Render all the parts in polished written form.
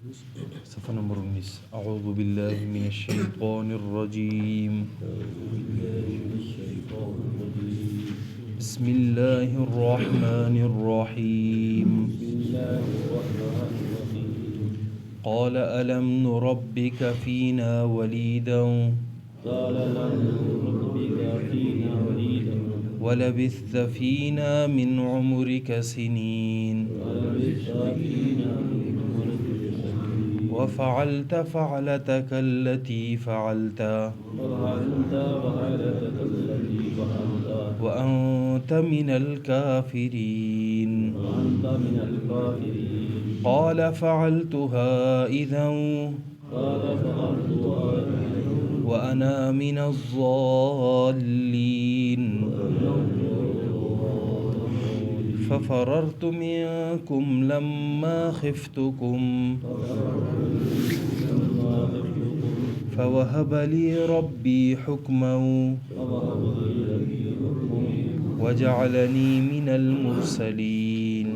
صفحہ نمبر 19. اعوذ باللہ من الشیطان الرجیم. بسم اللہ الرحمن الرحیم. قال ألم نربك فينا وليدا ولبثت فينا من عمرك سنين وفعلت فعلتك التي فعلت وأنت من الكافرين. قال فعلتها إذا وأنا من الضالين ففررت منكم لما خفتكم فوهب لي ربي حكما وجعلني من المرسلين.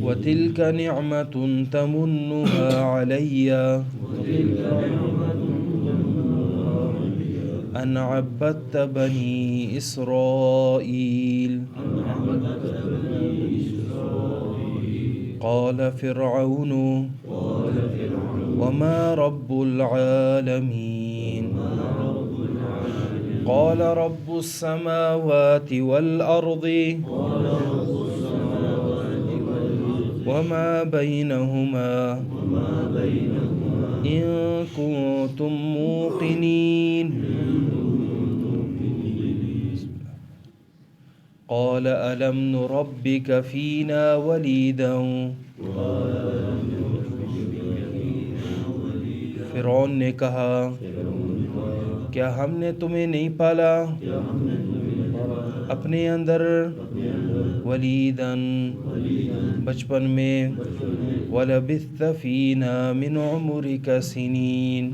وتلك نعمة تمنها علي أن عبدت بني إسرائيل. قال فرعون وما رب العالمين. قال رب السماوات والأرض وما بينهما إن كنتم موقنين. قال ألم نربك فينا وليدا. فرعون نے کہا کیا ہم نے تمہیں نہیں پالا اپنے اندر ولیداً بچپن میں وَلَبِثْتَ فِينَا مِنْ عُمُرِكَ سِنِينَ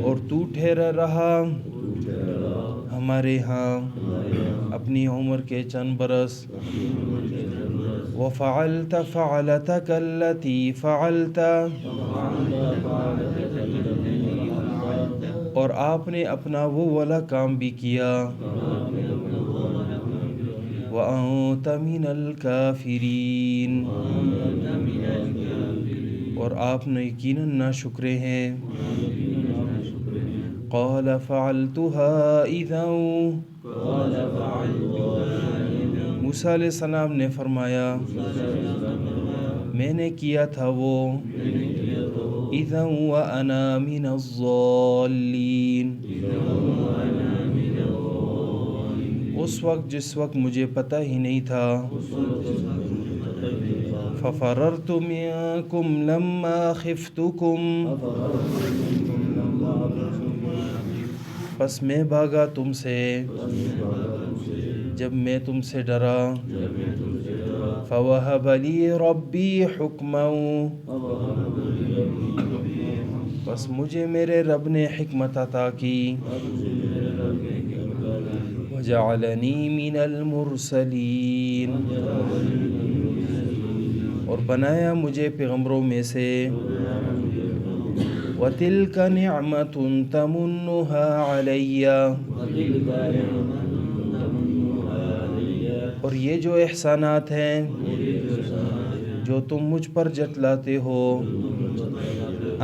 اور تو ٹھہرا رہا ہمارے ہاں اپنی عمر کے چند برس. وَفَعَلْتَ فَعَلَتَكَ الَّتِي فَعَلْتَ اور آپ نے اپنا وہ والا کام بھی کیا. وَأَنْتَ مِنَ الْكَافِرِينَ اور آپ نے یقیناً ناشکرے ہیں. قَالَ فَعَلْتُهَا إِذًا موسیٰ علیہ السلام نے فرمایا میں نے کیا تھا وہ اذا وانا من الضالین اس وقت جس وقت مجھے پتہ ہی نہیں تھا. ففررت منکم لما خفتکم پس میں بھاگا تم سے جب میں تم سے ڈرا. فوہب لی ربی حکما بس مجھے میرے رب نے حکمت عطا کی. وجعلنی من المرسلین اور بنایا مجھے پیغمبروں میں سے. وَتِلْكَ نِعْمَةٌ تَمُنُّهَا عَلَيَّ اور یہ جو احسانات ہیں جو تم مجھ پر جتلاتے ہو.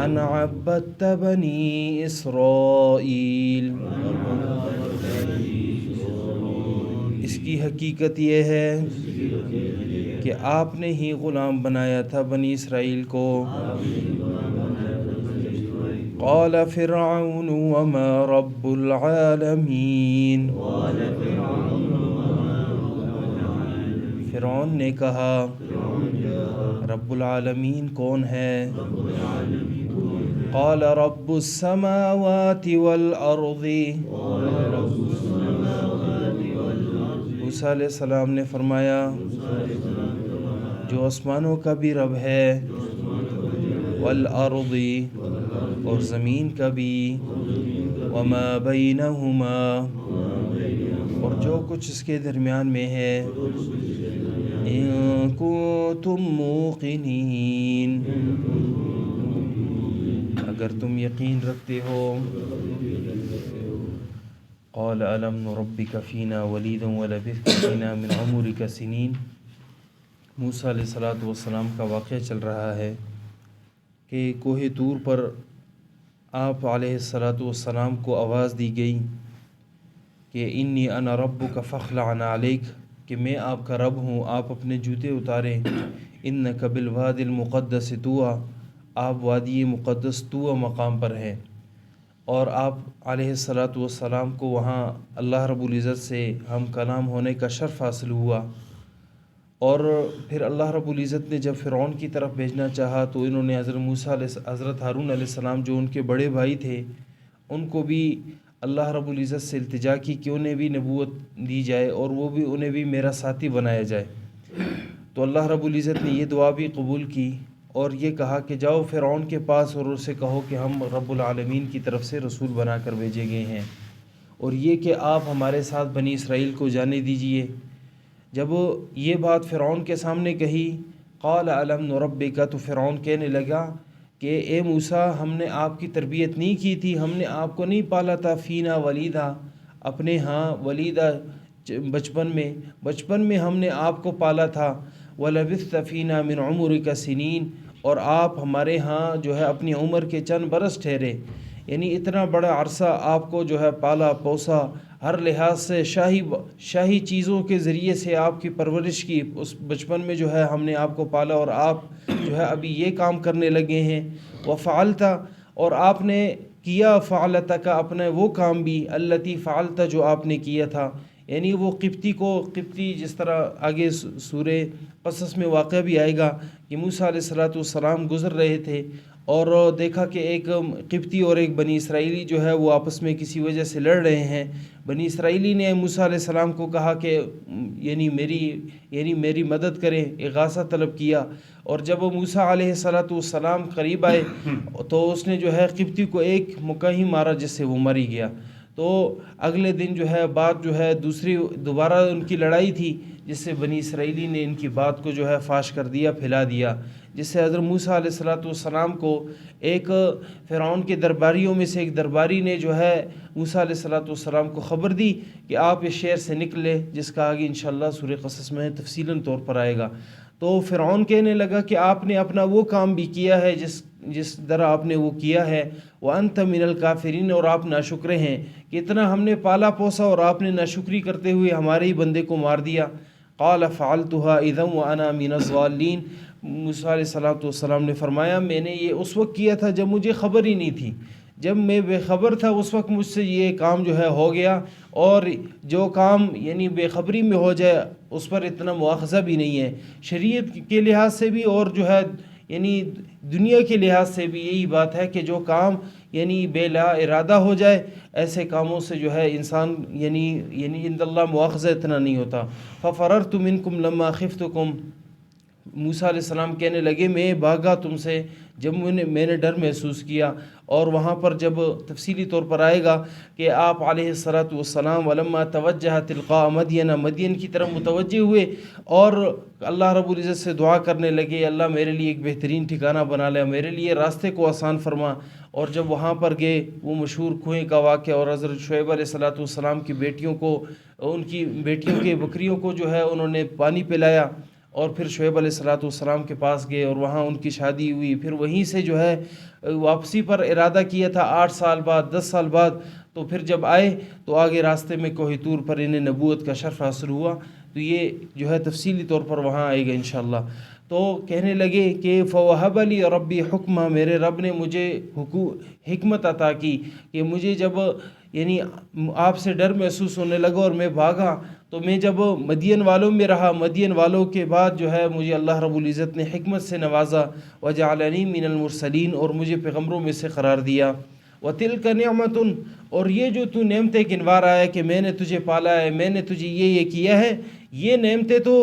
أَنْ عَبَّدْتَ بَنِي إِسْرَائِيل اس کی حقیقت یہ ہے کہ آپ نے ہی غلام بنایا تھا بنی اسرائیل کو. قال فرعون وما رب العالمین فرعون نے کہا رب العالمین کون ہے. قال رب السماوات والارض موسیٰ علیہ السلام نے فرمایا جو آسمانوں کا بھی رب ہے والارض اور زمین کا بھی وما بینہما اور اور جو کچھ اس کے درمیان میں ہے ان کنتم موقنین اگر تم یقین رکھتے ہو قال الم نربک فینا ولیدا ولبثت فینا من عمرک سنین موسیٰ علیہ السلام کا واقعہ چل رہا ہے کہ کوہ طور پر آپ علیہ السلام کو آواز دی گئی کہ انی انا ربک فاخلع علیک کہ میں آپ کا رب ہوں، آپ اپنے جوتے اتاریں، انک بالواد المقدس طویٰ آپ وادی مقدس طویٰ مقام پر ہیں، اور آپ علیہ السلام کو وہاں اللہ رب العزت سے ہم کلام ہونے کا شرف حاصل ہوا۔ اور پھر اللہ رب العزت نے جب فرعون کی طرف بھیجنا چاہا تو انہوں نے حضرت ہارون علیہ السلام جو ان کے بڑے بھائی تھے ان کو بھی اللہ رب العزت سے التجا کی کہ انہیں بھی نبوت دی جائے اور انہیں بھی میرا ساتھی بنایا جائے۔ تو اللہ رب العزت نے یہ دعا بھی قبول کی اور یہ کہا کہ جاؤ فرعون کے پاس اور اسے کہو کہ ہم رب العالمین کی طرف سے رسول بنا کر بھیجے گئے ہیں، اور یہ کہ آپ ہمارے ساتھ بنی اسرائیل کو جانے دیجئے۔ جب یہ بات فرعون کے سامنے کہی قال الم نربک تو فرعون کہنے لگا کہ اے موسیٰ ہم نے آپ کی تربیت نہیں کی تھی، ہم نے آپ کو نہیں پالا تھا فینا ولیدا اپنے ہاں ولیدا بچپن میں ہم نے آپ کو پالا تھا، ولبثت فینا من عمرک سنین اور آپ ہمارے ہاں جو ہے اپنی عمر کے چند برس ٹھہرے، یعنی اتنا بڑا عرصہ آپ کو جو ہے پالا پوسا، ہر لحاظ سے شاہی چیزوں کے ذریعے سے آپ کی پرورش کی، اس بچپن میں جو ہے ہم نے آپ کو پالا اور آپ جو ہے ابھی یہ کام کرنے لگے ہیں۔ وفعلت اور آپ نے کیا فعلت کا اپنا وہ کام بھی التی فعلت جو آپ نے کیا تھا، یعنی وہ قبطی جس طرح آگے سورہ قصص میں واقعہ بھی آئے گا کہ موسیٰ علیہ السلام گزر رہے تھے اور دیکھا کہ ایک قبطی اور ایک بنی اسرائیلی جو ہے وہ آپس میں کسی وجہ سے لڑ رہے ہیں۔ بنی اسرائیلی نے موسیٰ علیہ السلام کو کہا کہ میری مدد کریں، اغاثہ طلب کیا، اور جب موسیٰ علیہ السلام قریب آئے تو اس نے جو ہے قبطی کو ایک مکہ ہی مارا جس سے وہ مر ہی گیا۔ تو اگلے دن جو ہے بات جو ہے دوبارہ ان کی لڑائی تھی جس سے بنی اسرائیلی نے ان کی بات کو جو ہے فاش کر دیا، پھیلا دیا، جس سے حضرت موسیٰ علیہ السلام کو ایک فرعون کے درباریوں میں سے ایک درباری نے جو ہے موسیٰ علیہ السلام کو خبر دی کہ آپ اس شہر سے نکلے، جس کا آگے انشاءاللہ سورہ قصص میں تفصیلاً طور پر آئے گا۔ تو فرعون کہنے لگا کہ آپ نے اپنا وہ کام بھی کیا ہے جس طرح آپ نے وہ کیا ہے، وَأَنْتَ مِنَ الْكَافِرِينَ اور آپ ناشکرے ہیں کہ اتنا ہم نے پالا پوسا اور آپ نے ناشکری کرتے ہوئے ہمارے ہی بندے کو مار دیا۔ قَالَ فَعَلْتُهَا إِذًا وَأَنَا مِنَ الضَّالِّينَ موسیٰ علیہ السلام نے فرمایا میں نے یہ اس وقت کیا تھا جب مجھے خبر ہی نہیں تھی، جب میں بے خبر تھا اس وقت مجھ سے یہ کام جو ہے ہو گیا، اور جو کام یعنی بے خبری میں ہو جائے اس پر اتنا مواخذہ بھی نہیں ہے، شریعت کے لحاظ سے بھی اور جو ہے یعنی دنیا کے لحاظ سے بھی یہی بات ہے کہ جو کام یعنی بے لا ارادہ ہو جائے ایسے کاموں سے جو ہے انسان یعنی عند اللہ مواخذہ اتنا نہیں ہوتا۔ فَفَرَرْتُ مِنْكُمْ لَمَّا خِفْتُكُمْ موسیٰ علیہ السلام کہنے لگے میں بھاگا تم سے جب میں نے ڈر محسوس کیا، اور وہاں پر جب تفصیلی طور پر آئے گا کہ آپ علیہ السلام ولما توجہ تلقاء مدین کی طرف متوجہ ہوئے اور اللہ رب العزت سے دعا کرنے لگے اللہ میرے لیے ایک بہترین ٹھکانہ بنا لے، میرے لیے راستے کو آسان فرما۔ اور جب وہاں پر گئے وہ مشہور کنویں کا واقعہ، اور حضرت شعیب علیہ السلام کی بیٹیوں کو ان کی بیٹیوں کے بکریوں کو جو ہے انہوں نے پانی پلایا، اور پھر شعیب علیہ السلام کے پاس گئے اور وہاں ان کی شادی ہوئی، پھر وہیں سے جو ہے واپسی پر ارادہ کیا تھا 8 سال بعد 10 سال بعد، تو پھر جب آئے تو آگے راستے میں کوہ طور پر انہیں نبوت کا شرف حاصل ہوا، تو یہ جو ہے تفصیلی طور پر وہاں آئے گا انشاءاللہ۔ تو کہنے لگے کہ فَوَهَبَ لِي رَبِّي حُکْمًا میرے رب نے مجھے حکمت عطا کی کہ مجھے جب یعنی آپ سے ڈر محسوس ہونے لگا اور میں بھاگا، تو میں جب مدین والوں میں رہا، مدین والوں کے بعد جو ہے مجھے اللہ رب العزت نے حکمت سے نوازا، وَجَعَلَنِي مِنَ الْمُرْسَلِينَ اور مجھے پیغمبروں میں سے قرار دیا، وَتِلْكَ نِعْمَةٌ، اور یہ جو تو نعمتیں گنوا رہا ہے کہ میں نے تجھے پالا ہے، میں نے تجھے یہ کیا ہے، یہ نعمتیں تو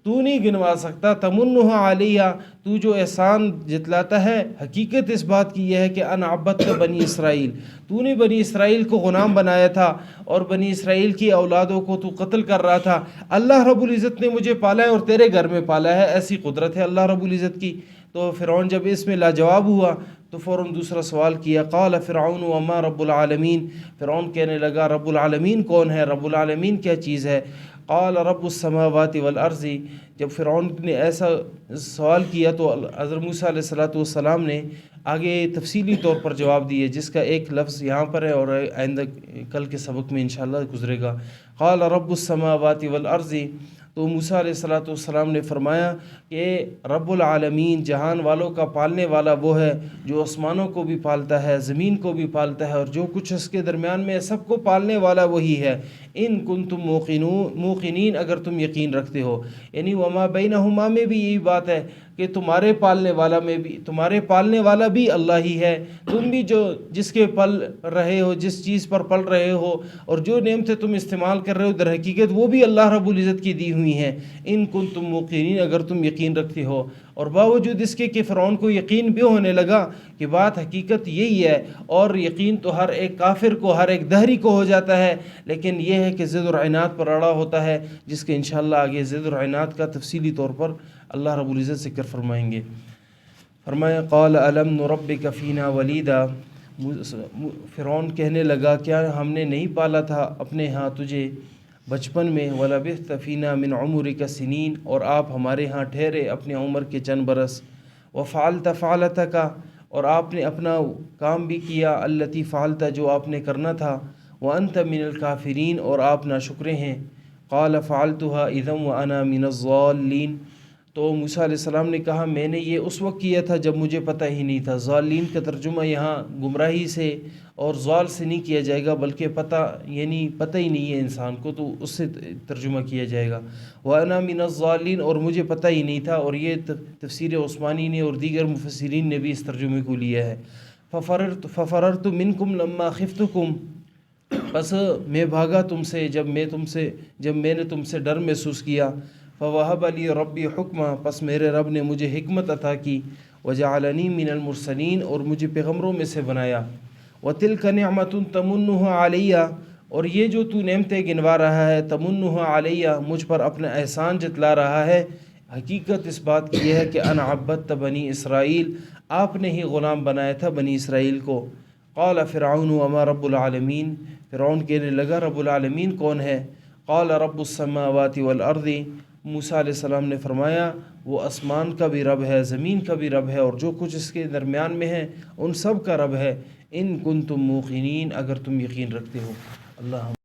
نہیں گنوا سکتا. تمنها علیہ، تو جو احسان جتلاتا ہے، حقیقت اس بات کی یہ ہے کہ ان عبدت بنی اسرائیل، تو نے بنی اسرائیل کو غلام بنایا تھا اور بنی اسرائیل کی اولادوں کو تو قتل کر رہا تھا. اللہ رب العزت نے مجھے پالا ہے اور تیرے گھر میں پالا ہے. ایسی قدرت ہے اللہ رب العزت کی. تو فرعون جب اس میں لاجواب ہوا تو فوراً دوسرا سوال کیا. قال فرعون وما رب العالمین، فرعون کہنے لگا رب العالمین کون ہے، رب العالمین کیا چیز ہے. قال رب السماوات والارض، جب فرعون نے ایسا سوال کیا تو حضرت موسیٰ علیہ السلام نے آگے تفصیلی طور پر جواب دیے، جس کا ایک لفظ یہاں پر ہے اور آئندہ کل کے سبق میں انشاءاللہ گزرے گا. قال رب السماوات والارض، تو موسیٰ علیہ السلام نے فرمایا کہ رب العالمین، جہان والوں کا پالنے والا وہ ہے جو آسمانوں کو بھی پالتا ہے، زمین کو بھی پالتا ہے، اور جو کچھ اس کے درمیان میں ہے سب کو پالنے والا وہی ہے. ان کنتم موقنین، اگر تم یقین رکھتے ہو. یعنی وما بینہما میں بھی یہی بات ہے کہ تمہارے پالنے والا بھی اللہ ہی ہے. تم بھی جس کے پل رہے ہو، جس چیز پر پل رہے ہو، اور جو نعمتیں تم استعمال کر رہے ہو در حقیقت وہ بھی اللہ رب العزت کی دی ہوئی ہیں. ان کنتم موقنین، اگر تم یقین رکھتے ہو. اور باوجود اس کے کہ فرعون کو یقین بھی ہونے لگا کہ بات حقیقت یہی ہے، اور یقین تو ہر ایک کافر کو، ہر ایک دہری کو ہو جاتا ہے، لیکن یہ ہے کہ ضد اور عناد پر اڑا ہوتا ہے، جس کے انشاءاللہ آگے ضد اور عناد کا تفصیلی طور پر اللہ رب العزت ذکر فرمائیں گے. فرمایا قال الم نربک فینا ولیدا، فرعون کہنے لگا کیا ہم نے نہیں پالا تھا اپنے ہاں تجھے بچپن میں، ولبثت فینا من عمرک سنین، اور آپ ہمارے ہاں ٹھہرے اپنے عمر کے چند برس. وفعلت فعلتک، اور آپ نے اپنا کام بھی کیا، التی فعلت، جو آپ نے کرنا تھا. وانت من الکافرین، اور آپ ناشکرے ہیں. قال فعلتها اذا وانا من الضالین، تو موسیٰ علیہ السلام نے کہا میں نے یہ اس وقت کیا تھا جب مجھے پتہ ہی نہیں تھا. ضالین کا ترجمہ یہاں گمراہی سے اور ضال سے نہیں کیا جائے گا، بلکہ پتہ یعنی پتہ ہی نہیں ہے انسان کو، تو اس سے ترجمہ کیا جائے گا. وَأَنَا مِنَ الضَّالِّينَ، اور مجھے پتہ ہی نہیں تھا. اور یہ تفسیر عثمانی نے اور دیگر مفسرین نے بھی اس ترجمے کو لیا ہے. فَفَرَرْتُ مِنْكُمْ لَمَّا خِفْتُكُمْ، بس میں بھاگا تم سے جب میں نے تم سے ڈر محسوس کیا. فَوَهَبَ لِي رَبِّي حُكْمًا، پس میرے رب نے مجھے حکمت عطا کی. وَجَعَلَنِي مِنَ الْمُرْسَلِينَ، اور مجھے پیغمبروں میں سے بنایا. وَتِلْكَ نِعْمَةٌ تَمُنُّهَا عَلَيَّ، اور یہ جو تو نعمتیں گنوا رہا ہے، تمنها علیہ، مجھ پر اپنا احسان جتلا رہا ہے، حقیقت اس بات کی یہ ہے کہ ان عبدت بنی اسرائیل، آپ نے ہی غلام بنایا تھا بنی اسرائیل کو. قال فرعون وما رب العالمین، فرعون کہنے لگا رب العالمین کون ہے. قال رب السماوات والارض، موسیٰ علیہ السلام نے فرمایا وہ آسمان کا بھی رب ہے، زمین کا بھی رب ہے، اور جو کچھ اس کے درمیان میں ہے ان سب کا رب ہے. ان کنتم موقنین، اگر تم یقین رکھتے ہو. اللہ